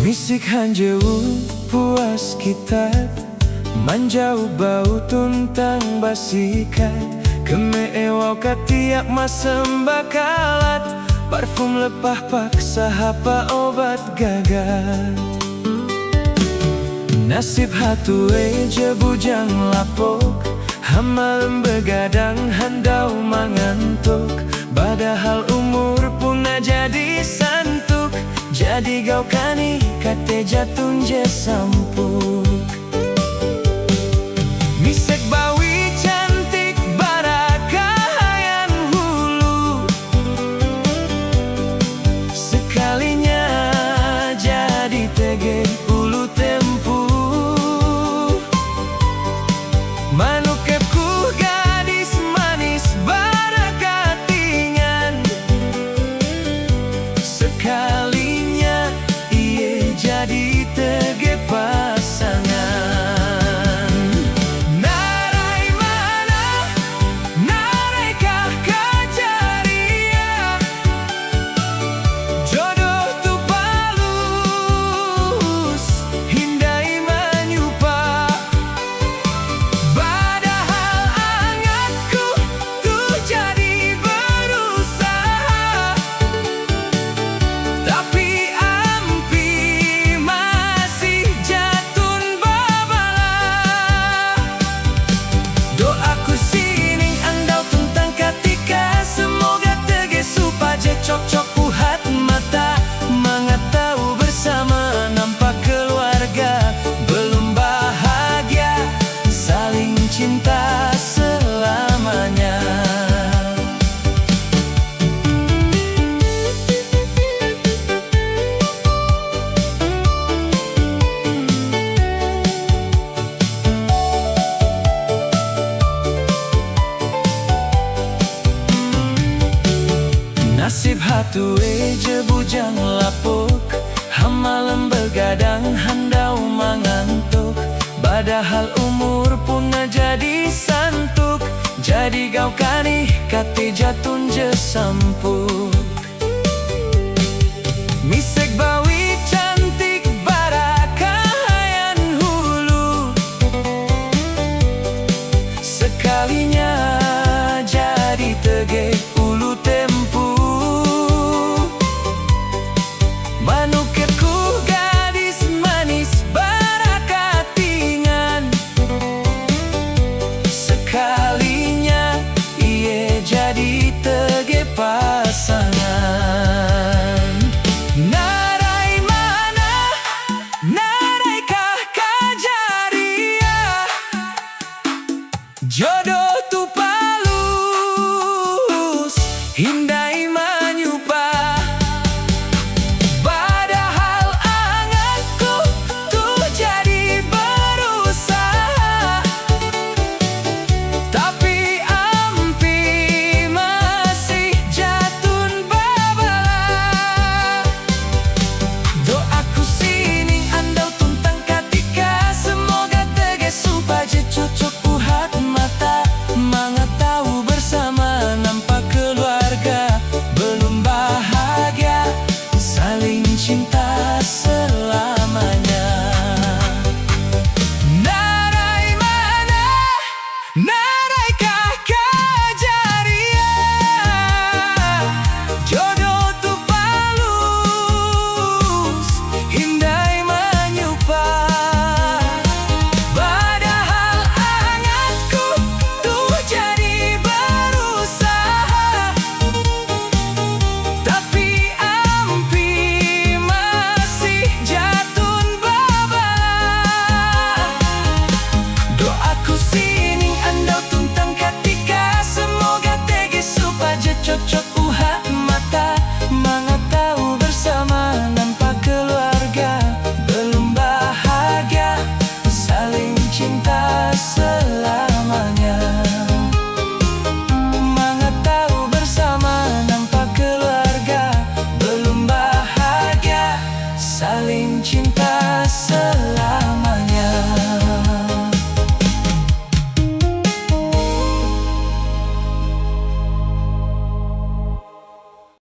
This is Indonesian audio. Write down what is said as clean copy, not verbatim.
Misik hanjau puas kita manjau bau tuntang basikat kemeewau katiak masem bakalat parfum lepah paksa hapa obat gagat nasib hatue je bujang lapok hamal begadang handau mangantuk padahal umur puna jadi santuk jadi gau kani kate jatun je sampuk misek bawi cantik barakahayan hulu sekalinya jadi tege ulu tempu manukepku gadis manis barakatingan sekalinya iye jadi tege pasangan narai mana naraikah kajaria jodoh tu palus hindai menyupa padahal angatku tu jadi berusaha tapi ampi masih jatun babala doaku sining andau tentang ketika semoga tege supaje cocok puhat mata mangatau bersama nampak keluarga belum bahagia saling cinta selamanya. Nasib hatue je bujang lapuk hamalem begadang handau mangantuk padahal umur puna jadi santuk jadi gau kani kate jatun je sampuk